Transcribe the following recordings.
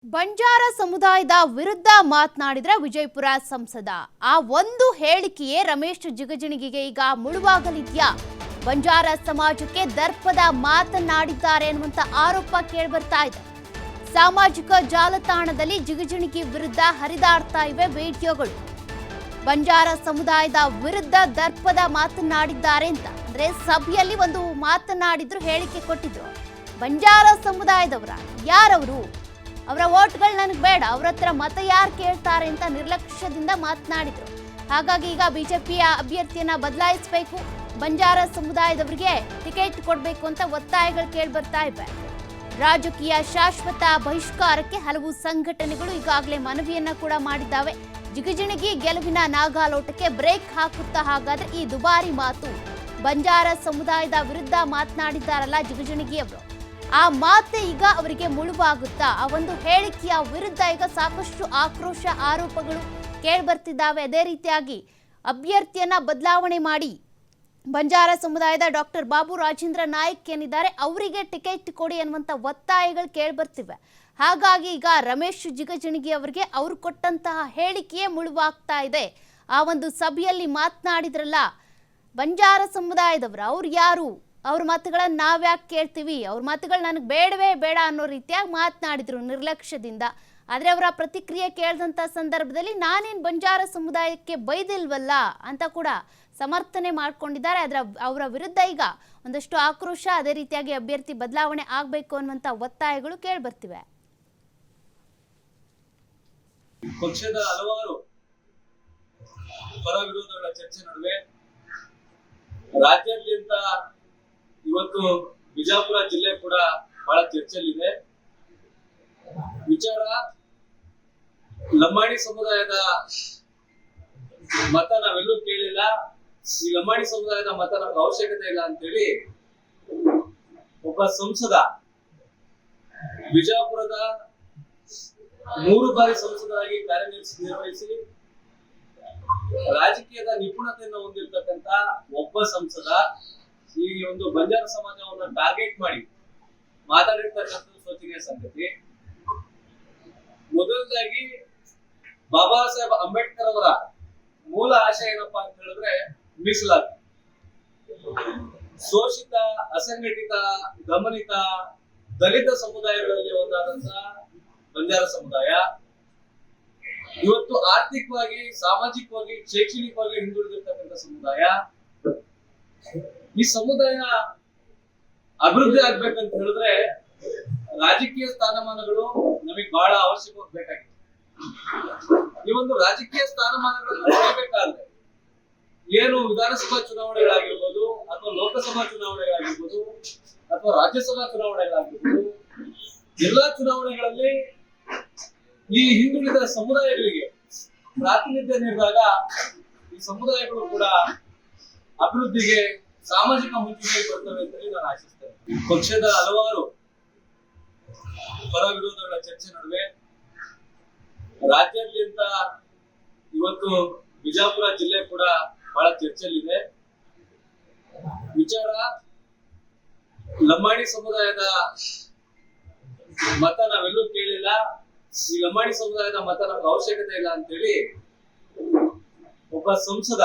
ಬಂಜಾರ ಸಮುದಾಯದ ವಿರುದ್ಧ ಮಾತನಾಡಿದ್ರೆ ವಿಜಯಪುರ ಸಂಸದ ಆ ಒಂದು ಹೇಳಿಕೆಯೇ ರಮೇಶ್ ಜಿಗಜಿಣಗಿಗೆ ಈಗ ಮುಳುವಾಗಲಿದ್ಯಾ? ಬಂಜಾರ ಸಮಾಜಕ್ಕೆ ದರ್ಪದ ಮಾತನಾಡಿದ್ದಾರೆ ಎನ್ನುವಂತ ಆರೋಪ ಕೇಳಿಬರ್ತಾ ಇದೆ. ಸಾಮಾಜಿಕ ಜಾಲತಾಣದಲ್ಲಿ ಜಿಗಜಿಣಗಿ ವಿರುದ್ಧ ಹರಿದಾಡ್ತಾ ಇವೆ ವಿಡಿಯೋಗಳು. ಬಂಜಾರ ಸಮುದಾಯದ ವಿರುದ್ಧ ದರ್ಪದ ಮಾತನಾಡಿದ್ದಾರೆ ಅಂತ ಅಂದ್ರೆ ಸಭೆಯಲ್ಲಿ ಒಂದು ಮಾತನಾಡಿದ್ರು, ಹೇಳಿಕೆ ಕೊಟ್ಟಿದ್ರು. ಬಂಜಾರ ಸಮುದಾಯದವರ ಯಾರವರು? ಅವರ ವೋಟ್ಗಳು ನನಗೆ ಬೇಡ, ಅವ್ರ ಹತ್ರ ಮತ ಯಾರು ಕೇಳ್ತಾರೆ ಅಂತ ನಿರ್ಲಕ್ಷ್ಯದಿಂದ ಮಾತನಾಡಿದ್ರು. ಹಾಗಾಗಿ ಈಗ ಬಿಜೆಪಿಯ ಅಭ್ಯರ್ಥಿಯನ್ನ ಬದಲಾಯಿಸಬೇಕು, ಬಂಜಾರ ಸಮುದಾಯದವರಿಗೆ ಟಿಕೆಟ್ ಕೊಡಬೇಕು ಅಂತ ಒತ್ತಾಯಗಳು ಕೇಳಿ ಬರ್ತಾ ಇವೆ. ರಾಜಕೀಯ ಶಾಶ್ವತ ಬಹಿಷ್ಕಾರಕ್ಕೆ ಹಲವು ಸಂಘಟನೆಗಳು ಈಗಾಗಲೇ ಮನವಿಯನ್ನ ಕೂಡ ಮಾಡಿದ್ದಾವೆ. ಜಿಗಜಿಣಗಿ ಗೆಲುವಿನ ನಾಗಾಲೋಟಕ್ಕೆ ಬ್ರೇಕ್ ಹಾಕುತ್ತಾ ಹಾಗಾದ್ರೆ ಈ ದುಬಾರಿ ಮಾತು? ಬಂಜಾರ ಸಮುದಾಯದ ವಿರುದ್ಧ ಮಾತನಾಡಿದ್ದಾರಲ್ಲ ಜಿಗಜಿಣಗಿ ಅವರು, ಆ ಮಾತೆ ಈಗ ಅವರಿಗೆ ಮುಳುವಾಗುತ್ತಾ? ಆ ಒಂದು ಹೇಳಿಕೆಯ ವಿರುದ್ಧ ಈಗ ಸಾಕಷ್ಟು ಆಕ್ರೋಶ ಆರೋಪಗಳು ಕೇಳಿಬರ್ತಿದ್ದಾವೆ. ಅದೇ ರೀತಿಯಾಗಿ ಅಭ್ಯರ್ಥಿಯನ್ನ ಬದಲಾವಣೆ ಮಾಡಿ ಬಂಜಾರ ಸಮುದಾಯದ ಡಾಕ್ಟರ್ ಬಾಬು ರಾಜೇಂದ್ರ ನಾಯ್ಕ್ ಏನಿದ್ದಾರೆ ಅವರಿಗೆ ಟಿಕೆಟ್ ಕೊಡಿ ಅನ್ನುವಂಥ ಒತ್ತಾಯಗಳು ಕೇಳಿಬರ್ತಿವೆ. ಹಾಗಾಗಿ ಈಗ ರಮೇಶ್ ಜಿಗಜಿಣಗಿ ಅವರಿಗೆ ಅವರು ಕೊಟ್ಟಂತಹ ಹೇಳಿಕೆಯೇ ಮುಳುವಾಗ್ತಾ ಇದೆ. ಆ ಒಂದು ಸಭೆಯಲ್ಲಿ ಮಾತನಾಡಿದ್ರಲ್ಲ ಬಂಜಾರ ಸಮುದಾಯದವರು, ಅವ್ರು ಯಾರು? ಅವ್ರ ಮಾತುಗಳನ್ನ ನಾವ್ಯಾಕೆ ಕೇಳ್ತೀವಿ? ಅವ್ರ ಮಾತುಗಳು ನನಗೆ ಬೇಡವೇ ಬೇಡ ಅನ್ನೋ ರೀತಿಯಾಗಿ ಮಾತನಾಡಿದ್ರು ನಿರ್ಲಕ್ಷ್ಯದಿಂದ. ಆದರೆ ಅವರ ಪ್ರತಿಕ್ರಿಯೆ ಕೇಳಿದಂಥ ಸಂದರ್ಭದಲ್ಲಿ ನಾನೇನು ಬಂಜಾರ ಸಮುದಾಯಕ್ಕೆ ಬೈದಿಲ್ವಲ್ಲ ಅಂತ ಕೂಡ ಸಮರ್ಥನೆ ಮಾಡ್ಕೊಂಡಿದ್ದಾರೆ. ಅವರ ವಿರುದ್ಧ ಈಗ ಒಂದಷ್ಟು ಆಕ್ರೋಶ, ಅದೇ ರೀತಿಯಾಗಿ ಅಭ್ಯರ್ಥಿ ಬದಲಾವಣೆ ಆಗಬೇಕು ಅನ್ನುವಂಥ ಒತ್ತಾಯಗಳು ಕೇಳಿಬರ್ತಿವೆ. ಪಕ್ಷದ ಹಲವಾರು ಪರ ವಿರೋಧಗಳ ಚರ್ಚೆ ನಡುವೆ ರಾಜ್ಯಾದ್ಯಂತ ಇವತ್ತು ಬಿಜಾಪುರ ಜಿಲ್ಲೆ ಕೂಡ ಬಹಳ ಚರ್ಚೆಯಲ್ಲಿದೆ. ವಿಚಾರ ಲಂಬಾಣಿ ಸಮುದಾಯದ ಮತ ನಾವೆಲ್ಲೂ ಕೇಳಿಲ್ಲ, ಈ ಲಂಬಾಣಿ ಸಮುದಾಯದ ಮತ ನಮ್ಗೆ ಅವಶ್ಯಕತೆ ಇಲ್ಲ ಅಂತೇಳಿ ಒಬ್ಬ ಸಂಸದ, ಬಿಜಾಪುರದ 3 ಬಾರಿ ಸಂಸದರಾಗಿ ಕಾರ್ಯನಿರ್ವಹಿಸಿ ರಾಜಕೀಯದ ನಿಪುಣತೆಯನ್ನು ಹೊಂದಿರತಕ್ಕಂತ ಒಬ್ಬ ಸಂಸದ ಈ ಒಂದು ಬಂಜಾರ ಸಮಾಜವನ್ನು ಟಾರ್ಗೆಟ್ ಮಾಡಿ ಮಾತಾಡಿರ್ತಕ್ಕಂಥ ಶೋಚನೀಯ ಸಂಗತಿ. ಮೊದಲದಾಗಿ ಬಾಬಾ ಸಾಹೇಬ್ ಅಂಬೇಡ್ಕರ್ ಅವರ ಮೂಲ ಆಶಯ ಏನಪ್ಪಾ ಅಂತ ಹೇಳಿದ್ರೆ ಮೀಸಲಾತಿ. ಶೋಷಿತ, ಅಸಂಘಟಿತ, ದಮನಿತ, ದಲಿತ ಸಮುದಾಯಗಳಲ್ಲಿ ಒಂದಾದಂತ ಬಂಜಾರ ಸಮುದಾಯ ಇವತ್ತು ಆರ್ಥಿಕವಾಗಿ, ಸಾಮಾಜಿಕವಾಗಿ, ಶೈಕ್ಷಣಿಕವಾಗಿ ಹಿಂದುಳಿದಿರ್ತಕ್ಕಂಥ ಸಮುದಾಯ. ಈ ಸಮುದಾಯ ಅಭಿವೃದ್ಧಿ ಆಗ್ಬೇಕಂತ ಹೇಳಿದ್ರೆ ರಾಜಕೀಯ ಸ್ಥಾನಮಾನಗಳು ನಮಗೆ ಬಹಳ ಅವಶ್ಯಕವಾಗಿ ಬೇಕಾಗಿದೆ. ಈ ಒಂದು ರಾಜಕೀಯ ಸ್ಥಾನಮಾನಗಳನ್ನು ಪಡೆಯಬೇಕಾದ್ರೆ ಏನು ವಿಧಾನಸಭಾ ಚುನಾವಣೆಗಳಾಗಿರ್ಬೋದು, ಅಥವಾ ಲೋಕಸಭಾ ಚುನಾವಣೆಗಳಾಗಿರ್ಬೋದು, ಅಥವಾ ರಾಜ್ಯಸಭಾ ಚುನಾವಣೆಗಳಾಗಿರ್ಬೋದು, ಎಲ್ಲಾ ಚುನಾವಣೆಗಳಲ್ಲಿ ಈ ಹಿಂದುಳಿದ ಸಮುದಾಯಗಳಿಗೆ ಪ್ರಾತಿನಿಧ್ಯ ನೀಡಿದಾಗ ಈ ಸಮುದಾಯಗಳು ಕೂಡ ಅಭಿವೃದ್ಧಿಗೆ, ಸಾಮಾಜಿಕ ಮುಂಚೂಣಿಗೆ ಬರ್ತವೆ ಅಂತ ನಾನು ಆಶಿಸ್ತೇನೆ. ಪಕ್ಷದ ಹಲವಾರು ಪರ ವಿರೋಧಗಳ ಚರ್ಚೆ ನಡುವೆ ರಾಜ್ಯಾದ್ಯಂತ ಇವತ್ತು ಬಿಜಾಪುರ ಜಿಲ್ಲೆ ಕೂಡ ಬಹಳ ಚರ್ಚೆಯಲ್ಲಿದೆ. ವಿಚಾರ ಲಂಬಾಣಿ ಸಮುದಾಯದ ಮತ ನಾವೆಲ್ಲೂ ಕೇಳಿಲ್ಲ, ಈ ಲಂಬಾಣಿ ಸಮುದಾಯದ ಮತ ನಮ್ಗೆ ಅವಶ್ಯಕತೆ ಇಲ್ಲ ಅಂತೇಳಿ ಒಬ್ಬ ಸಂಸದ,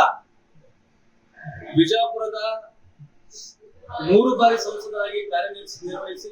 ಬಿಜಾಪುರದ 3 ಬಾರಿ ಸಂಸದರಾಗಿ ಕಾರ್ಯನಿರ್ವಹಿಸಿ